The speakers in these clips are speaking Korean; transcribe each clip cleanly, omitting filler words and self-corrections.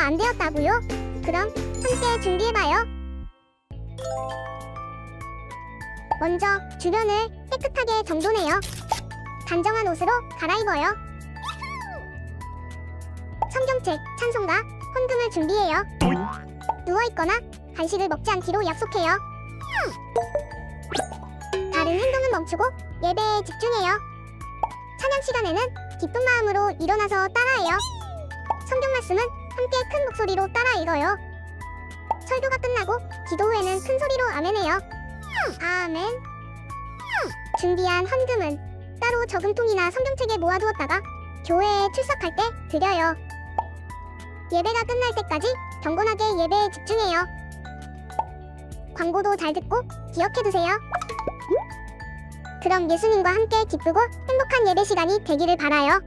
안 되었다고요? 그럼 함께 준비해봐요. 먼저 주변을 깨끗하게 정돈해요. 단정한 옷으로 갈아입어요. 성경책, 찬송가, 헌금을 준비해요. 누워있거나 간식을 먹지 않기로 약속해요. 다른 행동은 멈추고 예배에 집중해요. 찬양 시간에는 기쁜 마음으로 일어나서 따라해요. 성경 말씀은 함께 큰 목소리로 따라 읽어요. 설교가 끝나고 기도 후에는 큰 소리로 아멘해요. 아멘. 준비한 헌금은 따로 저금통이나 성경책에 모아두었다가 교회에 출석할 때 드려요. 예배가 끝날 때까지 경건하게 예배에 집중해요. 광고도 잘 듣고 기억해두세요. 그럼 예수님과 함께 기쁘고 행복한 예배 시간이 되기를 바라요.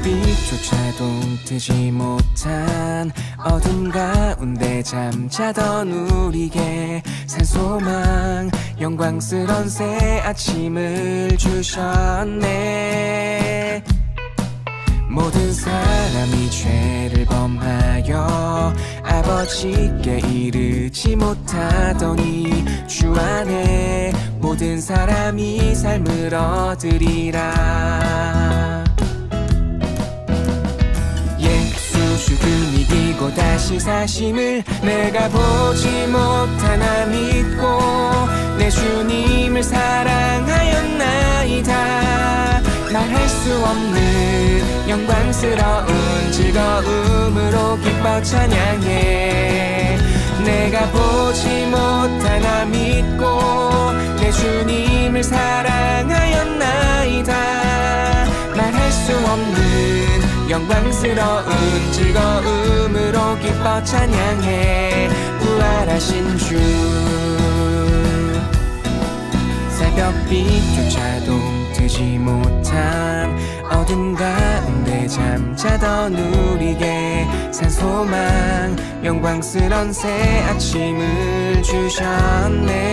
새벽빛조차도 뜨지 못한 어둠 가운데 잠자던 우리에게 산소망 영광스런 새 아침을 주셨네. 모든 사람이 죄를 범하여 아버지께 이르지 못하더니 주 안에 모든 사람이 삶을 얻으리라. 죽음 이기고 다시 사심을 내가 보지 못하나 믿고 내 주님을 사랑하였나이다. 말할 수 없는 영광스러운 즐거움으로 기뻐 찬양해. 내가 보지 못하나 믿고 내 주님을 사랑하였나이다. 말할 수 없는 영광스러운 즐거움으로 기뻐 찬양해. 부활하신 주 새벽빛조차도 뜨지 못한 어둠 가운데 잠자던 우리에게 산소망 영광스런 새 아침을 주셨네.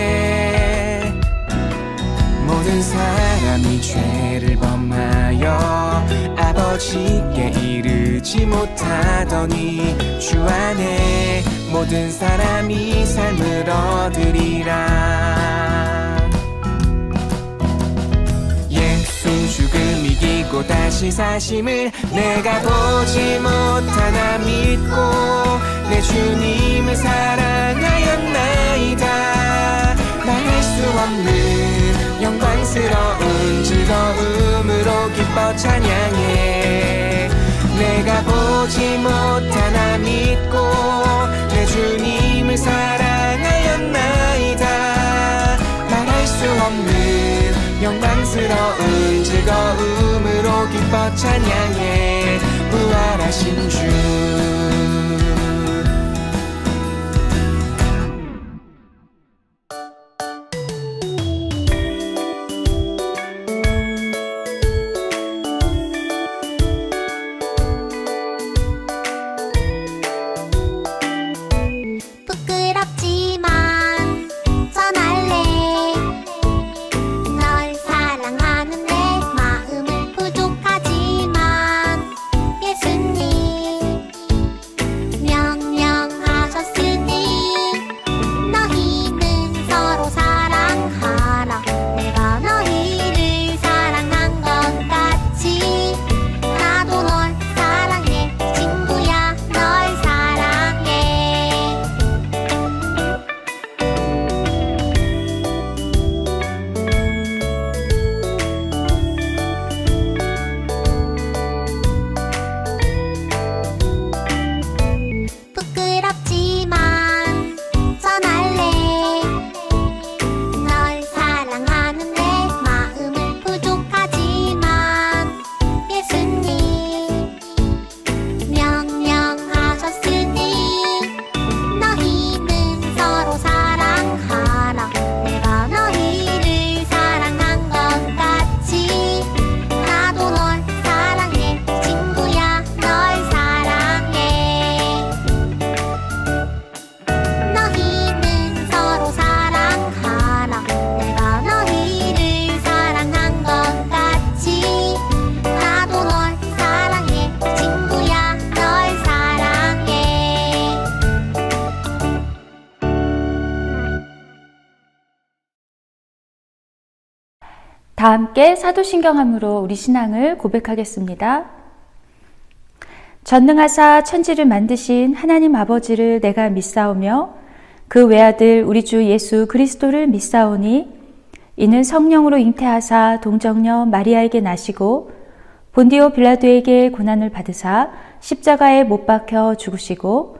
모든 사람이 죄를 범하여 아버지께 이르지 못하더니 주 안에 모든 사람이 삶을 얻으리라. 예수 죽음 이기고 다시 사심을 내가 보지 못하나 믿고 내 주님을 사랑하였나이다. 말할 수 없는 영광스러운 즐거움으로 기뻐 찬양해. 내가 보지 못하나 믿고 내 주님을 사랑하였나이다. 말할 수 없는 영광스러운 즐거움으로 기뻐 찬양해. 부활하신 주 다 함께 사도신경함으로 우리 신앙을 고백하겠습니다. 전능하사 천지를 만드신 하나님 아버지를 내가 믿사오며 그 외아들 우리 주 예수 그리스도를 믿사오니 이는 성령으로 잉태하사 동정녀 마리아에게 나시고 본디오 빌라도에게 고난을 받으사 십자가에 못 박혀 죽으시고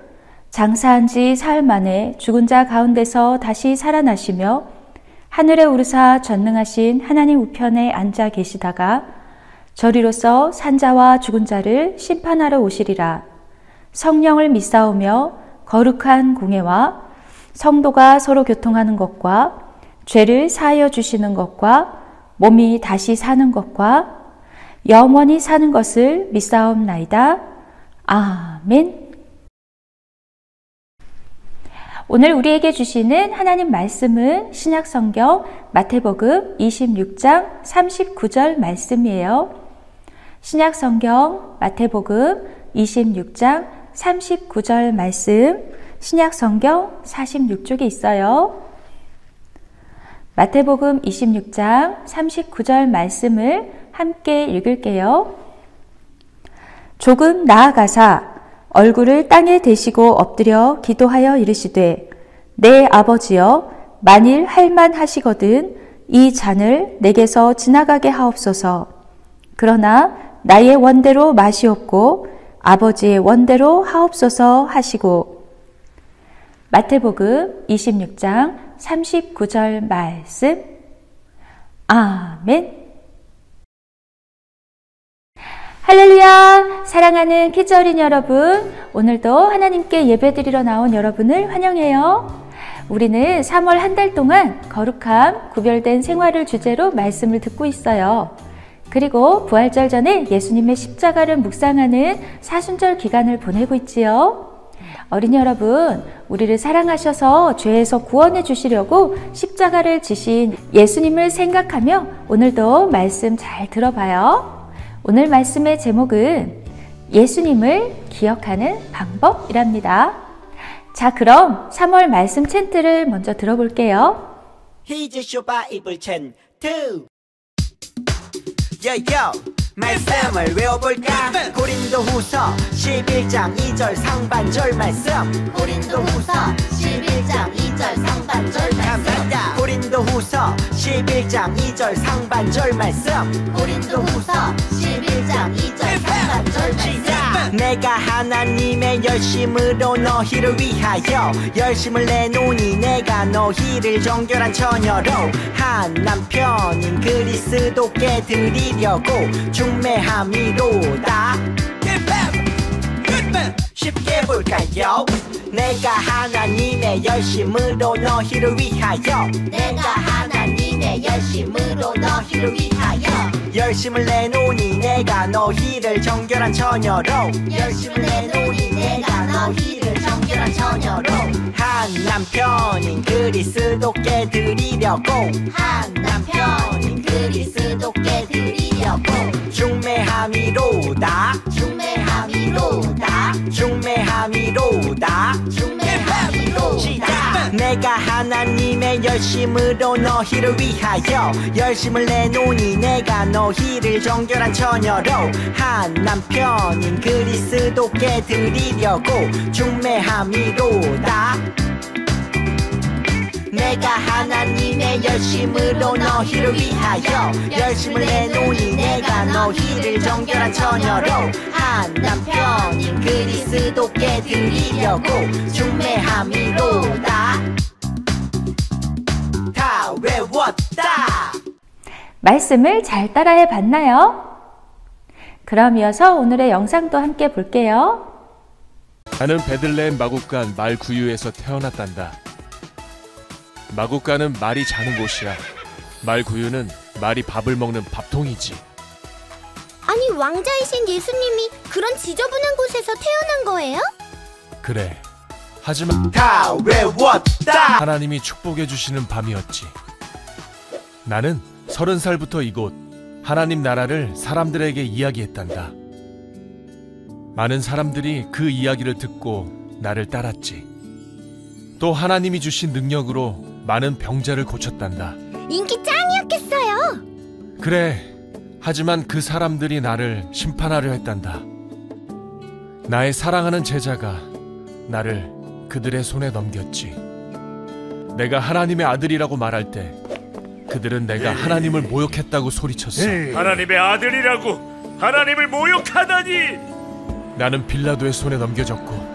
장사한 지 사흘 만에 죽은 자 가운데서 다시 살아나시며 하늘에 오르사 전능하신 하나님 우편에 앉아 계시다가 저리로서 산자와 죽은 자를 심판하러 오시리라. 성령을 믿사오며 거룩한 공예와 성도가 서로 교통하는 것과 죄를 사하여 주시는 것과 몸이 다시 사는 것과 영원히 사는 것을 믿사옵나이다. 아멘. 오늘 우리에게 주시는 하나님 말씀은 신약성경 마태복음 26장 39절 말씀이에요. 신약성경 마태복음 26장 39절 말씀, 신약성경 46쪽에 있어요. 마태복음 26장 39절 말씀을 함께 읽을게요. 조금 나아가사 얼굴을 땅에 대시고 엎드려 기도하여 이르시되 내 아버지여 만일 할만하시거든 이 잔을 내게서 지나가게 하옵소서. 그러나 나의 원대로 마시옵고 아버지의 원대로 하옵소서 하시고. 마태복음 26장 39절 말씀. 아멘. 할렐루야! 사랑하는 키즈 어린이 여러분, 오늘도 하나님께 예배드리러 나온 여러분을 환영해요. 우리는 3월 한 달 동안 거룩함, 구별된 생활을 주제로 말씀을 듣고 있어요. 그리고 부활절 전에 예수님의 십자가를 묵상하는 사순절 기간을 보내고 있지요. 어린이 여러분, 우리를 사랑하셔서 죄에서 구원해 주시려고 십자가를 지신 예수님을 생각하며 오늘도 말씀 잘 들어봐요. 오늘 말씀의 제목은 예수님을 기억하는 방법이랍니다. 자, 그럼 3월 말씀 챈트를 먼저 들어볼게요. 히즈쇼 바이블 챈트. 요요 말씀을 외워볼까? 고린도후서 11장 2절 상반절 말씀. 고린도후서 11장 2절 상반절 말씀. 고린도후서 11장 2절 상반절 말씀. 고린도후서 11장 2절 상반절 말씀. 내가 하나님의 열심으로 너희를 위하여 열심을 내노니 내가 너희를 정결한 처녀로 한 남편인 그리스도께 드리려고 중매함이로다. 쉽게 볼까요? 내가 하나님의 열심으로 너희를 위하여 내가 하나님의 열심으로 너희를 위하여 열심을 내노니 내가 너희를 정결한 처녀로 열심을 내노니 내가 너희를 정결한 처녀로 한 남편인 그리스도께 드리려고 한 남편인 그리스도께 드리려고 중매함이로다. 중매함이로다. 중매함이로다. 중매함이로다. 시작. 내가 하나님의 열심으로 너희를 위하여 열심을 내노니 내가 너희를 정결한 처녀로 한 남편인 그리스도께 드리려고 중매함이로다. 내가 하나님의 열심으로 너희를 위하여 열심을 내노니 내가 너희를 정결한 처녀로 한 남편인 그리스도께 드리려고 중매함이로다. 다 외웠다. 말씀을 잘 따라해 봤나요? 그럼 이어서 오늘의 영상도 함께 볼게요. 나는 베들레헴 마국간 말 구유에서 태어났단다. 마국간은 말이 자는 곳이야. 말 구유는 말이 밥을 먹는 밥통이지. 아니, 왕자이신 예수님이 그런 지저분한 곳에서 태어난 거예요? 그래. 하지만 다 외웠다. 하나님이 축복해 주시는 밤이었지. 나는 30살부터 이곳 하나님 나라를 사람들에게 이야기했단다. 많은 사람들이 그 이야기를 듣고 나를 따랐지. 또 하나님이 주신 능력으로 많은 병자를 고쳤단다. 인기 짱이었겠어요. 그래, 하지만 그 사람들이 나를 심판하려 했단다. 나의 사랑하는 제자가 나를 그들의 손에 넘겼지. 내가 하나님의 아들이라고 말할 때 그들은 내가 하나님을 모욕했다고 소리쳤어. 하나님의 아들이라고 하나님을 모욕하다니! 나는 빌라도의 손에 넘겨졌고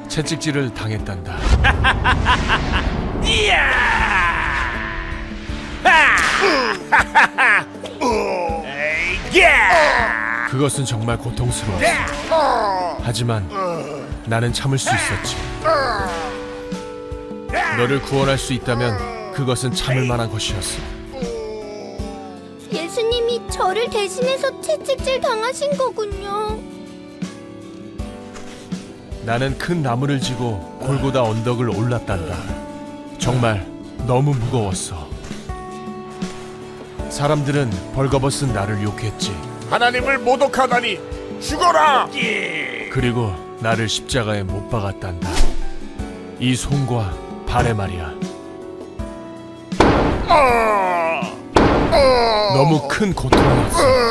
채찍질을 당했단다. 그것은 정말 고통스러웠어. 하지만 나는 참을 수 있었지. 너를 구원할 수 있다면 그것은 참을 만한 것이었어. 예수님이 저를 대신해서 채찍질 당하신 거군요. 나는 큰 나무를 지고 골고다 언덕을 올랐단다. 정말 너무 무거웠어. 사람들은 벌거벗은 나를 욕했지. 하나님을 모독하다니 죽어라! 그리고 나를 십자가에 못 박았단다. 이 손과 발에 말이야. 너무 큰 고통이었어.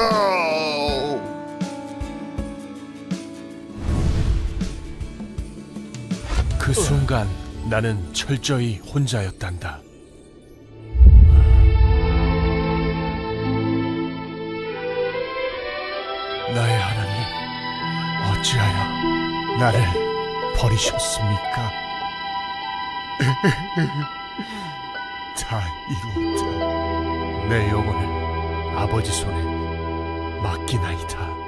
그 순간 나는 철저히 혼자였단다. 나의 하나님, 어찌하여 나를 버리셨습니까? 다 이루었다. 내 영혼을 아버지 손에 맡기나이다.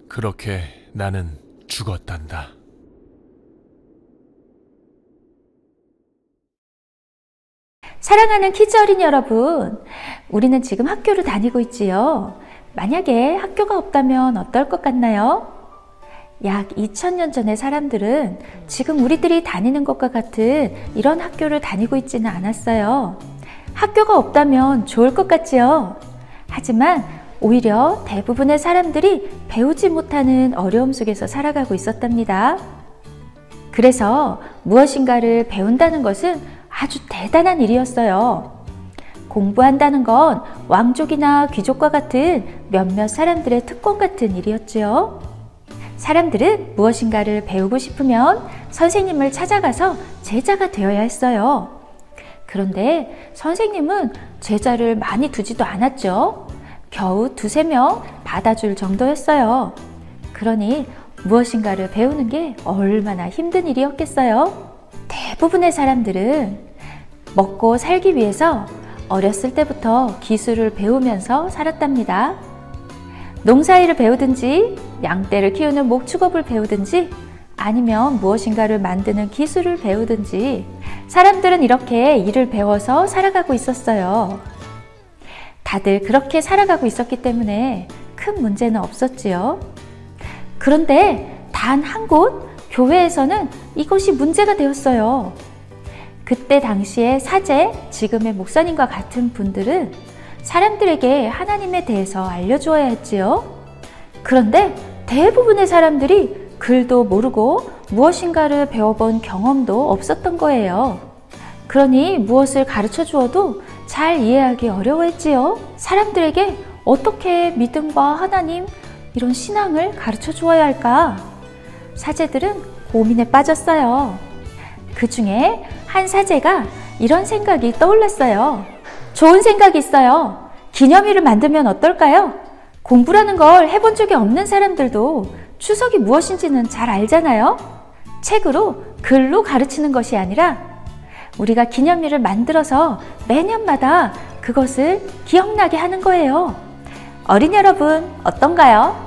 그렇게 나는 죽었단다. 사랑하는 키즈 어린이 여러분, 우리는 지금 학교를 다니고 있지요. 만약에 학교가 없다면 어떨 것 같나요? 약 2000년 전의 사람들은 지금 우리들이 다니는 것과 같은 이런 학교를 다니고 있지는 않았어요. 학교가 없다면 좋을 것 같지요? 하지만 오히려 대부분의 사람들이 배우지 못하는 어려움 속에서 살아가고 있었답니다. 그래서 무엇인가를 배운다는 것은 아주 대단한 일이었어요. 공부한다는 건 왕족이나 귀족과 같은 몇몇 사람들의 특권 같은 일이었지요. 사람들은 무엇인가를 배우고 싶으면 선생님을 찾아가서 제자가 되어야 했어요. 그런데 선생님은 제자를 많이 두지도 않았죠. 겨우 2~3명 받아줄 정도였어요. 그러니 무엇인가를 배우는 게 얼마나 힘든 일이었겠어요. 대부분의 사람들은 먹고 살기 위해서 어렸을 때부터 기술을 배우면서 살았답니다. 농사일을 배우든지 양떼를 키우는 목축업을 배우든지 아니면 무엇인가를 만드는 기술을 배우든지 사람들은 이렇게 일을 배워서 살아가고 있었어요. 다들 그렇게 살아가고 있었기 때문에 큰 문제는 없었지요. 그런데 단 한 곳 교회에서는 이것이 문제가 되었어요. 그때 당시에 사제, 지금의 목사님과 같은 분들은 사람들에게 하나님에 대해서 알려주어야 했지요. 그런데 대부분의 사람들이 글도 모르고 무엇인가를 배워본 경험도 없었던 거예요. 그러니 무엇을 가르쳐 주어도 잘 이해하기 어려워했지요. 사람들에게 어떻게 믿음과 하나님, 이런 신앙을 가르쳐 주어야 할까? 사제들은 고민에 빠졌어요. 그 중에 한 사제가 이런 생각이 떠올랐어요. 좋은 생각이 있어요. 기념일을 만들면 어떨까요? 공부라는 걸 해본 적이 없는 사람들도 추석이 무엇인지는 잘 알잖아요. 책으로, 글로 가르치는 것이 아니라 우리가 기념일을 만들어서 매년마다 그것을 기억나게 하는 거예요. 어린이 여러분, 어떤가요?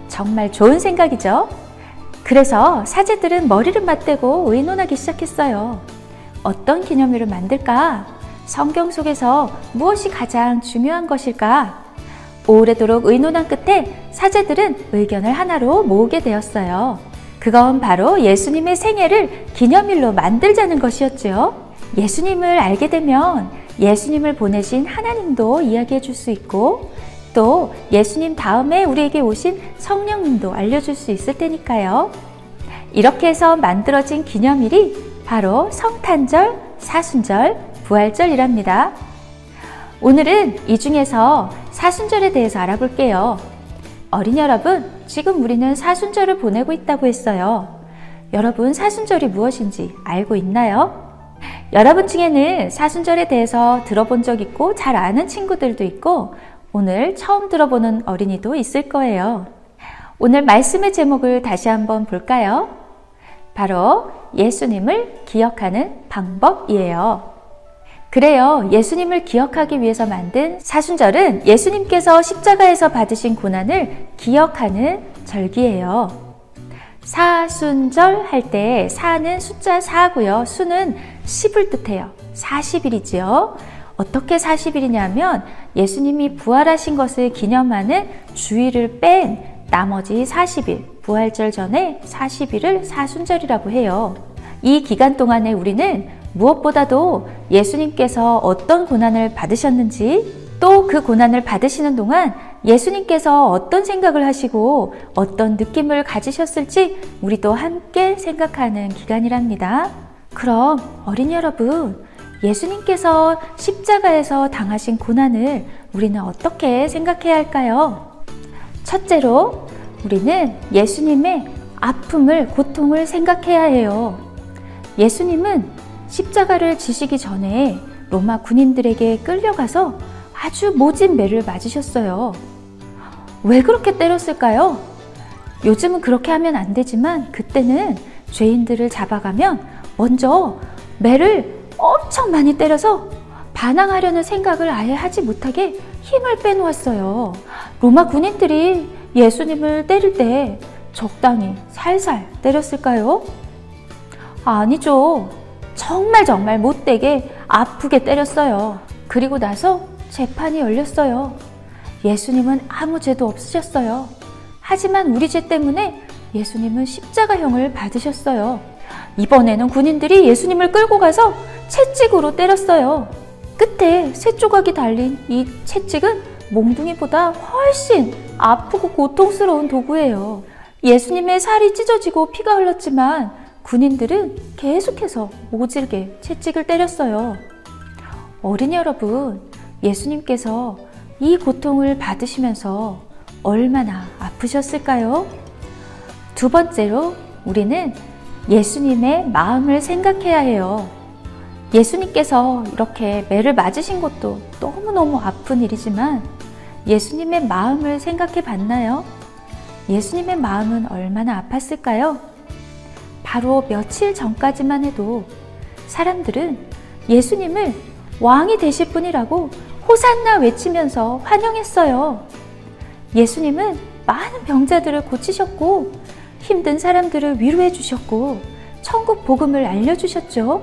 정말 좋은 생각이죠? 그래서 사제들은 머리를 맞대고 의논하기 시작했어요. 어떤 기념일을 만들까? 성경 속에서 무엇이 가장 중요한 것일까? 오래도록 의논한 끝에 사제들은 의견을 하나로 모으게 되었어요. 그건 바로 예수님의 생애를 기념일로 만들자는 것이었죠. 예수님을 알게 되면 예수님을 보내신 하나님도 이야기해 줄 수 있고 또 예수님 다음에 우리에게 오신 성령님도 알려줄 수 있을 테니까요. 이렇게 해서 만들어진 기념일이 바로 성탄절, 사순절, 부활절이랍니다. 오늘은 이 중에서 사순절에 대해서 알아볼게요. 어린이 여러분, 지금 우리는 사순절을 보내고 있다고 했어요. 여러분, 사순절이 무엇인지 알고 있나요? 여러분 중에는 사순절에 대해서 들어본 적 있고 잘 아는 친구들도 있고 오늘 처음 들어보는 어린이도 있을 거예요. 오늘 말씀의 제목을 다시 한번 볼까요? 바로 예수님을 기억하는 방법이에요. 그래요. 예수님을 기억하기 위해서 만든 사순절은 예수님께서 십자가에서 받으신 고난을 기억하는 절기예요. 사순절 할 때 사는 숫자 4고요. 수는 10을 뜻해요. 40일이지요. 어떻게 40일이냐면 예수님이 부활하신 것을 기념하는 주일을 뺀 나머지 40일, 부활절 전에 40일을 사순절이라고 해요. 이 기간 동안에 우리는 무엇보다도 예수님께서 어떤 고난을 받으셨는지, 또 그 고난을 받으시는 동안 예수님께서 어떤 생각을 하시고 어떤 느낌을 가지셨을지 우리도 함께 생각하는 기간이랍니다. 그럼 어린이 여러분, 예수님께서 십자가에서 당하신 고난을 우리는 어떻게 생각해야 할까요? 첫째로 우리는 예수님의 아픔을, 고통을 생각해야 해요. 예수님은 십자가를 지시기 전에 로마 군인들에게 끌려가서 아주 모진 매를 맞으셨어요. 왜 그렇게 때렸을까요? 요즘은 그렇게 하면 안 되지만 그때는 죄인들을 잡아가면 먼저 매를 엄청 많이 때려서 반항하려는 생각을 아예 하지 못하게 힘을 빼놓았어요. 로마 군인들이 예수님을 때릴 때 적당히 살살 때렸을까요? 아니죠. 정말 못되게 아프게 때렸어요. 그리고 나서 재판이 열렸어요. 예수님은 아무 죄도 없으셨어요. 하지만 우리 죄 때문에 예수님은 십자가형을 받으셨어요. 이번에는 군인들이 예수님을 끌고 가서 채찍으로 때렸어요. 끝에 새 조각이 달린 이 채찍은 몽둥이보다 훨씬 아프고 고통스러운 도구예요. 예수님의 살이 찢어지고 피가 흘렀지만 군인들은 계속해서 모질게 채찍을 때렸어요. 어린이 여러분, 예수님께서 이 고통을 받으시면서 얼마나 아프셨을까요? 두 번째로 우리는 예수님의 마음을 생각해야 해요. 예수님께서 이렇게 매를 맞으신 것도 너무너무 아픈 일이지만 예수님의 마음을 생각해 봤나요? 예수님의 마음은 얼마나 아팠을까요? 바로 며칠 전까지만 해도 사람들은 예수님을 왕이 되실 분이라고 호산나 외치면서 환영했어요. 예수님은 많은 병자들을 고치셨고 힘든 사람들을 위로해 주셨고 천국 복음을 알려주셨죠.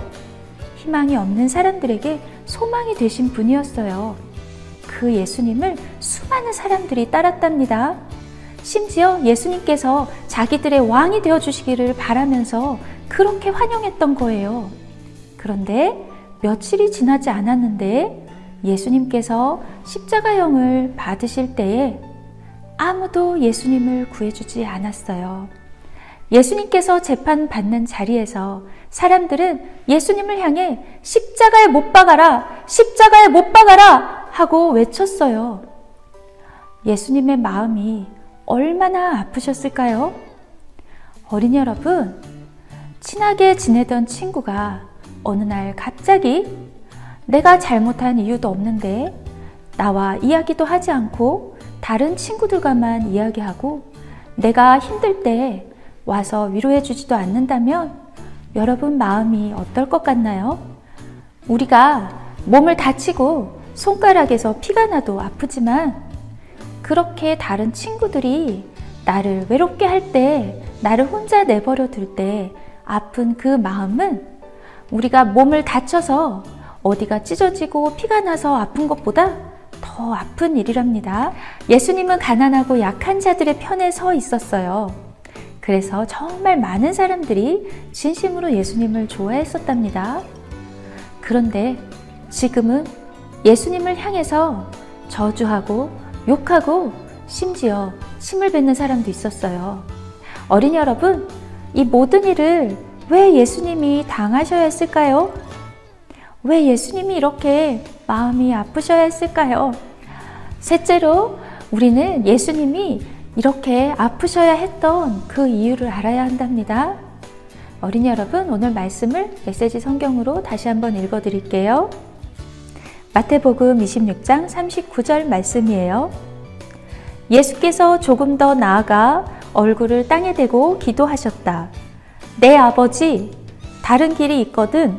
희망이 없는 사람들에게 소망이 되신 분이었어요. 그 예수님을 수많은 사람들이 따랐답니다. 심지어 예수님께서 자기들의 왕이 되어주시기를 바라면서 그렇게 환영했던 거예요. 그런데 며칠이 지나지 않았는데 예수님께서 십자가형을 받으실 때에 아무도 예수님을 구해주지 않았어요. 예수님께서 재판받는 자리에서 사람들은 예수님을 향해 십자가에 못 박아라! 십자가에 못 박아라! 하고 외쳤어요. 예수님의 마음이 얼마나 아프셨을까요? 어린이 여러분, 친하게 지내던 친구가 어느 날 갑자기 내가 잘못한 이유도 없는데 나와 이야기도 하지 않고 다른 친구들과만 이야기하고 내가 힘들 때 와서 위로해 주지도 않는다면 여러분 마음이 어떨 것 같나요? 우리가 몸을 다치고 손가락에서 피가 나도 아프지만 그렇게 다른 친구들이 나를 외롭게 할 때, 나를 혼자 내버려 둘 때 아픈 그 마음은 우리가 몸을 다쳐서 어디가 찢어지고 피가 나서 아픈 것보다 더 아픈 일이랍니다. 예수님은 가난하고 약한 자들의 편에 서 있었어요. 그래서 정말 많은 사람들이 진심으로 예수님을 좋아했었답니다. 그런데 지금은 예수님을 향해서 저주하고 욕하고 심지어 침을 뱉는 사람도 있었어요. 어린이 여러분, 이 모든 일을 왜 예수님이 당하셔야 했을까요? 왜 예수님이 이렇게 마음이 아프셔야 했을까요? 셋째로 우리는 예수님이 이렇게 아프셔야 했던 그 이유를 알아야 한답니다. 어린이 여러분, 오늘 말씀을 메시지 성경으로 다시 한번 읽어드릴게요. 마태복음 26장 39절 말씀이에요. 예수께서 조금 더 나아가 얼굴을 땅에 대고 기도하셨다. 내 아버지, 다른 길이 있거든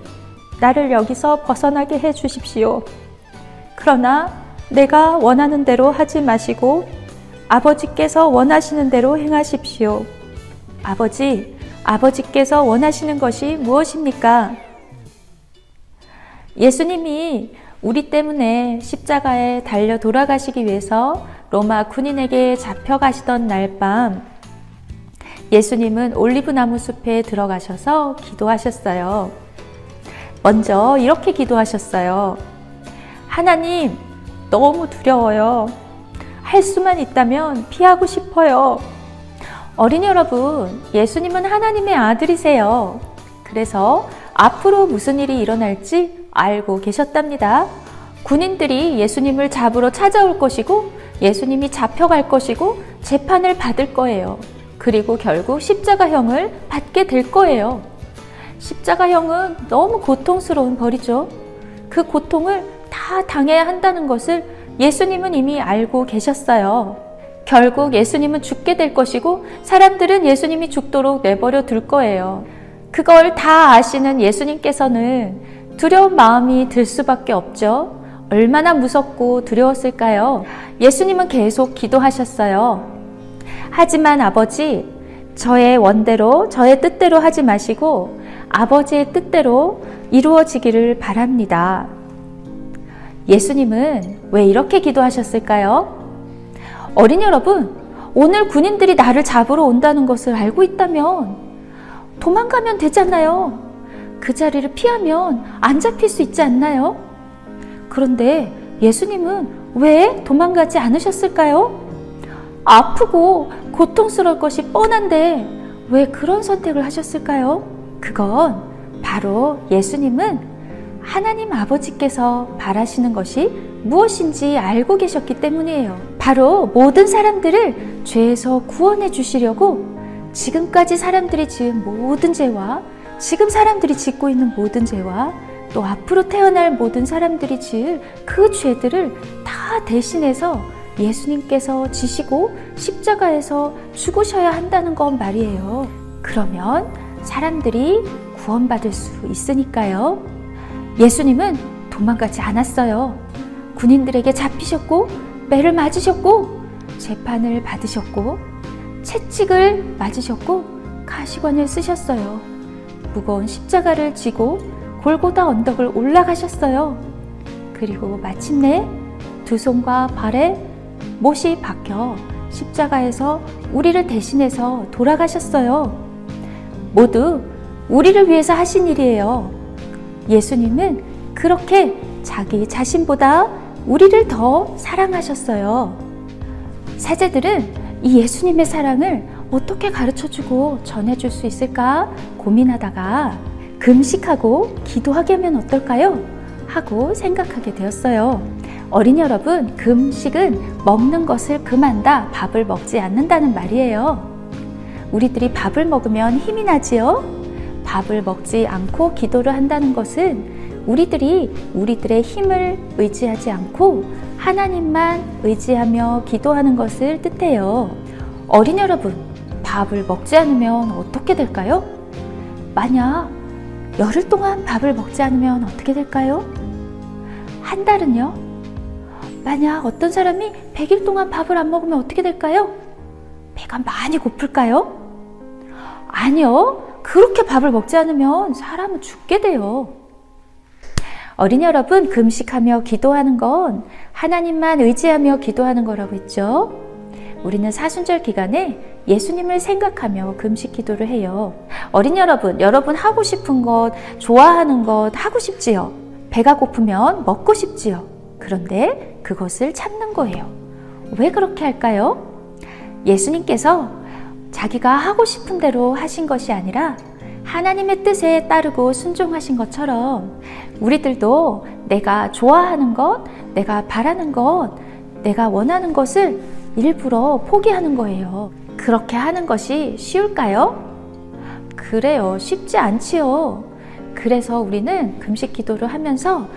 나를 여기서 벗어나게 해 주십시오. 그러나 내가 원하는 대로 하지 마시고 아버지께서 원하시는 대로 행하십시오. 아버지, 아버지께서 원하시는 것이 무엇입니까? 예수님이 우리 때문에 십자가에 달려 돌아가시기 위해서 로마 군인에게 잡혀가시던 날 밤 예수님은 올리브나무 숲에 들어가셔서 기도하셨어요. 먼저 이렇게 기도하셨어요. 하나님, 너무 두려워요. 할 수만 있다면 피하고 싶어요. 어린이 여러분, 예수님은 하나님의 아들이세요. 그래서 앞으로 무슨 일이 일어날지 알고 계셨답니다. 군인들이 예수님을 잡으러 찾아올 것이고 예수님이 잡혀갈 것이고 재판을 받을 거예요. 그리고 결국 십자가형을 받게 될 거예요. 십자가형은 너무 고통스러운 벌이죠. 그 고통을 다 당해야 한다는 것을 예수님은 이미 알고 계셨어요. 결국 예수님은 죽게 될 것이고 사람들은 예수님이 죽도록 내버려 둘 거예요. 그걸 다 아시는 예수님께서는 두려운 마음이 들 수밖에 없죠. 얼마나 무섭고 두려웠을까요? 예수님은 계속 기도하셨어요. 하지만 아버지, 저의 원대로, 저의 뜻대로 하지 마시고 아버지의 뜻대로 이루어지기를 바랍니다. 예수님은 왜 이렇게 기도하셨을까요? 어린이 여러분, 오늘 군인들이 나를 잡으러 온다는 것을 알고 있다면 도망가면 되잖아요. 그 자리를 피하면 안 잡힐 수 있지 않나요? 그런데 예수님은 왜 도망가지 않으셨을까요? 아프고 고통스러울 것이 뻔한데 왜 그런 선택을 하셨을까요? 그건 바로 예수님은 하나님 아버지께서 바라시는 것이 무엇인지 알고 계셨기 때문이에요. 바로 모든 사람들을 죄에서 구원해 주시려고 지금까지 사람들이 지은 모든 죄와 지금 사람들이 짓고 있는 모든 죄와 또 앞으로 태어날 모든 사람들이 지을 그 죄들을 다 대신해서 예수님께서 지시고 십자가에서 죽으셔야 한다는 건 말이에요. 그러면 사람들이 구원받을 수 있으니까요. 예수님은 도망가지 않았어요. 군인들에게 잡히셨고 매를 맞으셨고 재판을 받으셨고 채찍을 맞으셨고 가시관을 쓰셨어요. 무거운 십자가를 지고 골고다 언덕을 올라가셨어요. 그리고 마침내 두 손과 발에 못이 박혀 십자가에서 우리를 대신해서 돌아가셨어요. 모두 우리를 위해서 하신 일이에요. 예수님은 그렇게 자기 자신보다 우리를 더 사랑하셨어요. 사제들은 이 예수님의 사랑을 어떻게 가르쳐주고 전해줄 수 있을까 고민하다가 금식하고 기도하게 하면 어떨까요? 하고 생각하게 되었어요. 어린이 여러분, 금식은 먹는 것을 금한다, 밥을 먹지 않는다는 말이에요. 우리들이 밥을 먹으면 힘이 나지요? 밥을 먹지 않고 기도를 한다는 것은 우리들의 힘을 의지하지 않고 하나님만 의지하며 기도하는 것을 뜻해요. 어린이 여러분, 밥을 먹지 않으면 어떻게 될까요? 만약 열흘 동안 밥을 먹지 않으면 어떻게 될까요? 한 달은요? 만약 어떤 사람이 100일 동안 밥을 안 먹으면 어떻게 될까요? 배가 많이 고플까요? 아니요. 그렇게 밥을 먹지 않으면 사람은 죽게 돼요. 어린이 여러분, 금식하며 기도하는 건 하나님만 의지하며 기도하는 거라고 했죠. 우리는 사순절 기간에 예수님을 생각하며 금식 기도를 해요. 어린이 여러분 하고 싶은 것, 좋아하는 것 하고 싶지요. 배가 고프면 먹고 싶지요. 그런데 그것을 참는 거예요. 왜 그렇게 할까요? 예수님께서 자기가 하고 싶은 대로 하신 것이 아니라 하나님의 뜻에 따르고 순종하신 것처럼 우리들도 내가 좋아하는 것, 내가 바라는 것, 내가 원하는 것을 일부러 포기하는 거예요. 그렇게 하는 것이 쉬울까요? 그래요. 쉽지 않지요. 그래서 우리는 금식 기도를 하면서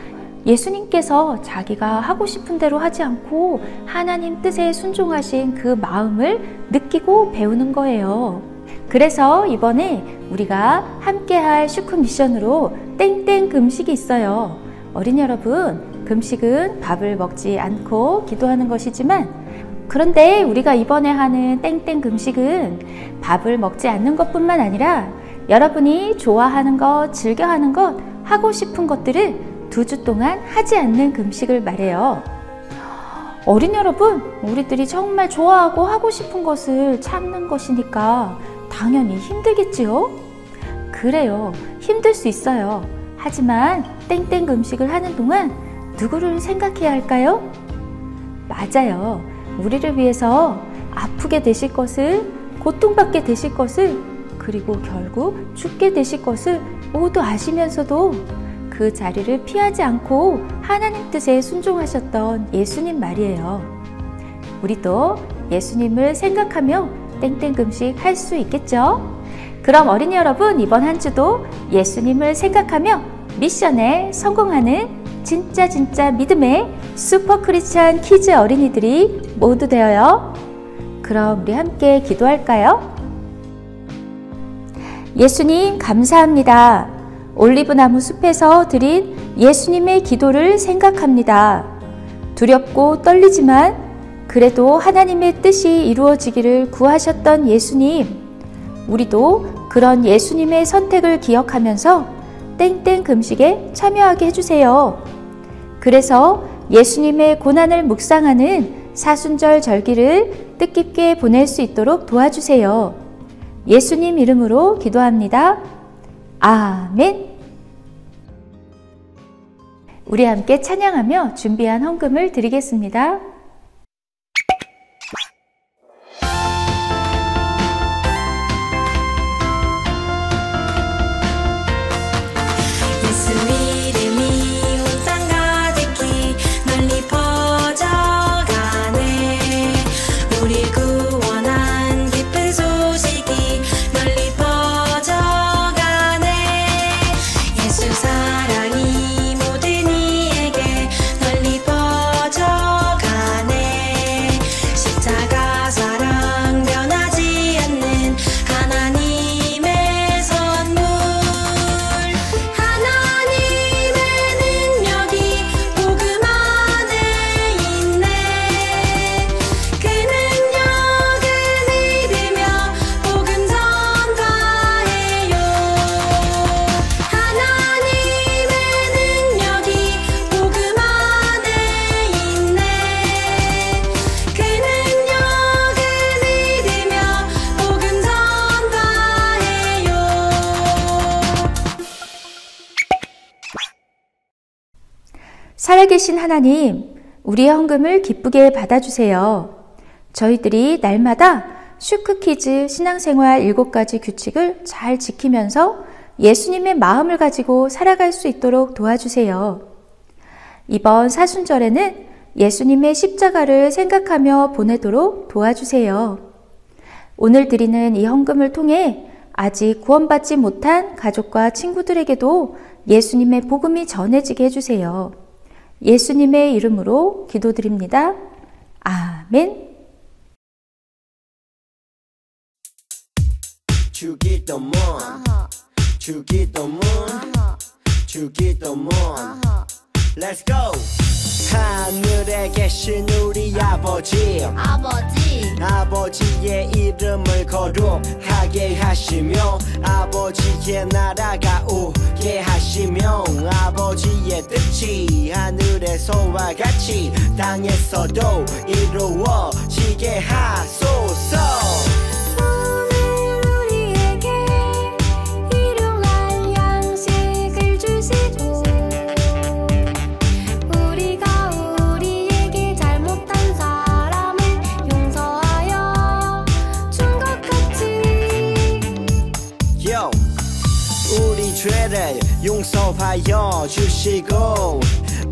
예수님께서 자기가 하고 싶은 대로 하지 않고 하나님 뜻에 순종하신 그 마음을 느끼고 배우는 거예요. 그래서 이번에 우리가 함께할 슈크 미션으로 땡땡 금식이 있어요. 어린이 여러분, 금식은 밥을 먹지 않고 기도하는 것이지만 그런데 우리가 이번에 하는 땡땡 금식은 밥을 먹지 않는 것뿐만 아니라 여러분이 좋아하는 것, 즐겨하는 것, 하고 싶은 것들을 2주 동안 하지 않는 금식을 말해요. 어린이 여러분, 우리들이 정말 좋아하고 하고 싶은 것을 참는 것이니까 당연히 힘들겠지요? 그래요. 힘들 수 있어요. 하지만 땡땡 금식을 하는 동안 누구를 생각해야 할까요? 맞아요. 우리를 위해서 아프게 되실 것을, 고통받게 되실 것을, 그리고 결국 죽게 되실 것을 모두 아시면서도 그 자리를 피하지 않고 하나님 뜻에 순종하셨던 예수님 말이에요. 우리도 예수님을 생각하며 땡땡 금식 할 수 있겠죠? 그럼 어린이 여러분, 이번 한 주도 예수님을 생각하며 미션에 성공하는 진짜 믿음의 슈퍼 크리스찬 키즈 어린이들이 모두 되어요. 그럼 우리 함께 기도할까요? 예수님 감사합니다. 올리브나무 숲에서 드린 예수님의 기도를 생각합니다. 두렵고 떨리지만 그래도 하나님의 뜻이 이루어지기를 구하셨던 예수님, 우리도 그런 예수님의 선택을 기억하면서 땡땡 금식에 참여하게 해주세요. 그래서 예수님의 고난을 묵상하는 사순절 절기를 뜻깊게 보낼 수 있도록 도와주세요. 예수님 이름으로 기도합니다. 아멘. 우리 함께 찬양하며 준비한 헌금을 드리겠습니다. 살아계신 하나님, 우리의 헌금을 기쁘게 받아주세요. 저희들이 날마다 슈크키즈 신앙생활 7가지 규칙을 잘 지키면서 예수님의 마음을 가지고 살아갈 수 있도록 도와주세요. 이번 사순절에는 예수님의 십자가를 생각하며 보내도록 도와주세요. 오늘 드리는 이 헌금을 통해 아직 구원받지 못한 가족과 친구들에게도 예수님의 복음이 전해지게 해주세요. 예수님의 이름으로 기도드립니다. 아멘. 주기도문 주기도문 주기도문 Let's go. 하늘에 계신 우리 아버지 아버지의 이름을 거룩하게 하시며 아버지의 나라가 오게 하시며 아버지의 뜻이 하늘에서와 같이 땅에서도 이루어지게 하소서. 우리가 우리에게 잘못한 사람을 인도하여 주시고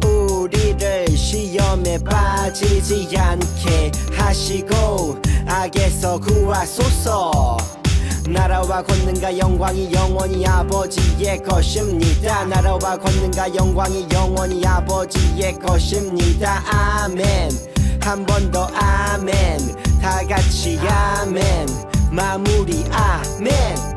우리를 시험에 빠지지 않게 하시고 악에서 구하소서. 나라와 권능과 영광이 영원히 아버지의 것입니다. 나라와 권능과 영광이 영원히 아버지의 것입니다. 아멘. 한 번 더 아멘. 다 같이 아멘. 마무리 아멘.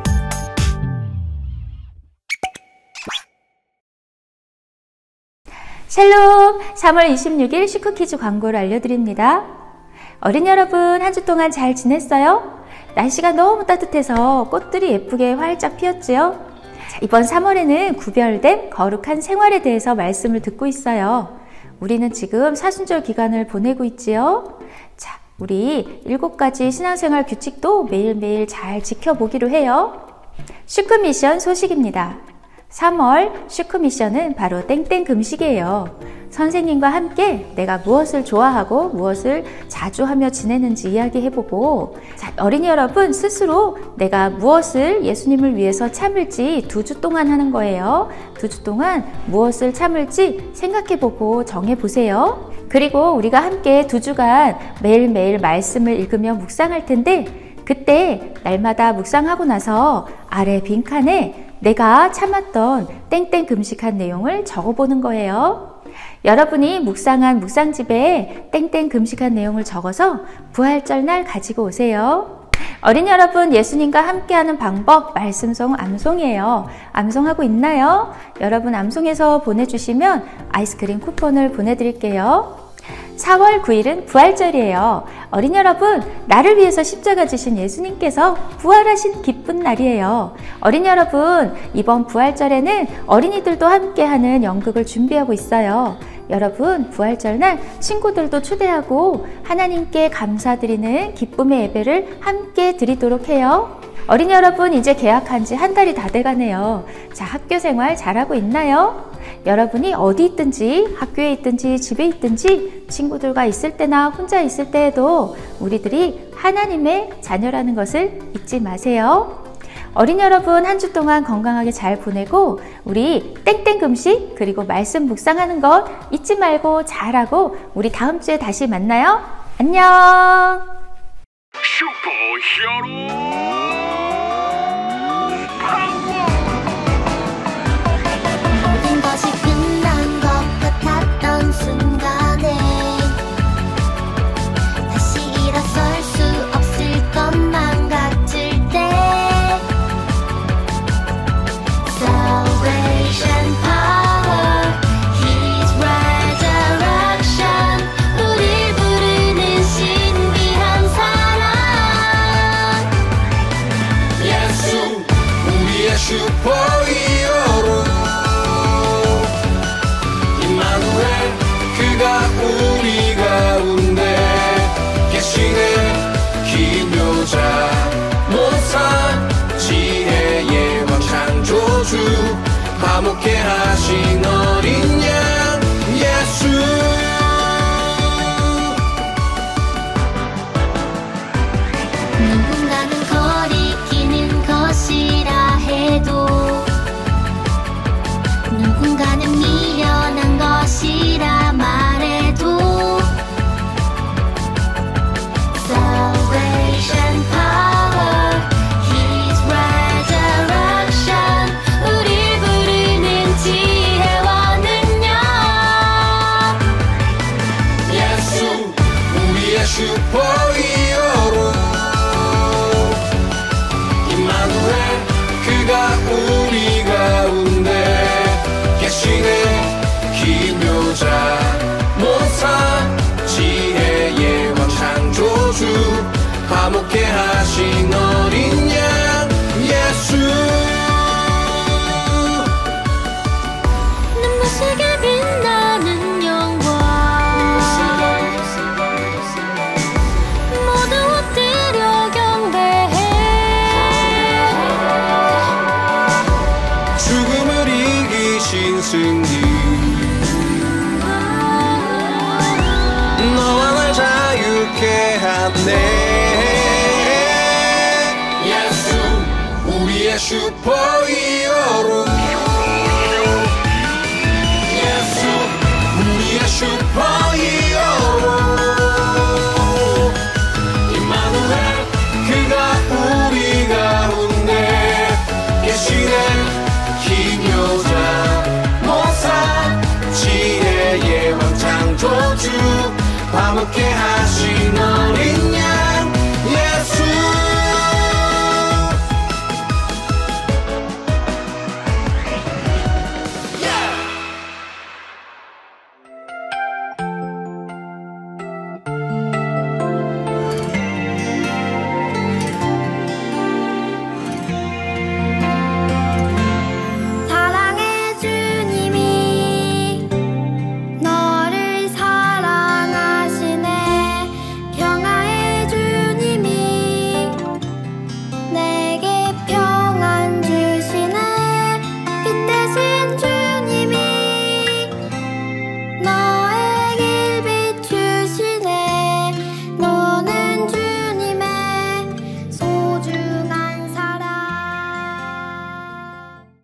샬롬! 3월 26일 시크퀴즈 광고를 알려드립니다. 어린이 여러분, 한 주 동안 잘 지냈어요? 날씨가 너무 따뜻해서 꽃들이 예쁘게 활짝 피었지요? 이번 3월에는 구별된 거룩한 생활에 대해서 말씀을 듣고 있어요. 우리는 지금 사순절 기간을 보내고 있지요? 자, 우리 7가지 신앙생활 규칙도 매일매일 잘 지켜보기로 해요. 슈크미션 소식입니다. 3월 슈크미션은 바로 땡땡 금식이에요. 선생님과 함께 내가 무엇을 좋아하고 무엇을 자주 하며 지내는지 이야기해보고, 자, 어린이 여러분 스스로 내가 무엇을 예수님을 위해서 참을지 2주 동안 하는 거예요. 2주 동안 무엇을 참을지 생각해보고 정해보세요. 그리고 우리가 함께 2주간 매일매일 말씀을 읽으며 묵상할 텐데, 그때 날마다 묵상하고 나서 아래 빈칸에 내가 참았던 땡땡 금식한 내용을 적어보는 거예요. 여러분이 묵상한 묵상집에 땡땡 금식한 내용을 적어서 부활절 날 가지고 오세요. 어린이 여러분, 예수님과 함께하는 방법 말씀송 암송이에요. 암송하고 있나요? 여러분 암송해서 보내주시면 아이스크림 쿠폰을 보내드릴게요. 4월 9일은 부활절이에요. 어린이 여러분, 나를 위해서 십자가 지신 예수님께서 부활하신 기쁜 날이에요. 어린이 여러분, 이번 부활절에는 어린이들도 함께하는 연극을 준비하고 있어요. 여러분, 부활절 날 친구들도 초대하고 하나님께 감사드리는 기쁨의 예배를 함께 드리도록 해요. 어린이 여러분, 이제 개학한 지 한 달이 다 돼가네요. 자, 학교 생활 잘하고 있나요? 여러분이 어디 있든지, 학교에 있든지, 집에 있든지, 친구들과 있을 때나 혼자 있을 때에도 우리들이 하나님의 자녀라는 것을 잊지 마세요. 어린이 여러분, 한 주 동안 건강하게 잘 보내고 우리 땡땡 금식 그리고 말씀 묵상하는 것 잊지 말고 잘하고 우리 다음 주에 다시 만나요. 안녕. 슈퍼 히어로 모든 것이 끝난 것 같았던 순간에 다시 일어설 수 없을 것만 같을 때 Salvation power, His resurrection 우릴 부르는 신비한 사랑 예수 우리의 슈퍼히어로 임마누엘 그가 우리 가운데 계시네. 기묘자 모사 지혜의 왕 창조주 화목케 하신 어린 양 예수. 누군가는 거리끼는 것이라 해도 누군가는 미련한 것이라 말해도 Salvation power, His resurrection 우릴 부르는 지혜와 능력 예수 우리의 슈퍼히어로 임마누엘 그가 우리 가운데 계시네. 기묘자 모사 지혜의 왕 창조주 화목케 하신 어린 양 예수. 눈부시게 빛나는 영광 모두 엎드려 경배해 죽음을 이기신 승리 너와 날 자유케 하네. 예수 우리의 슈퍼히어로 임마누엘 그가 우리 가운데 계시네 긴 여자 모사 지혜의 왕 창조주 화목케 하시는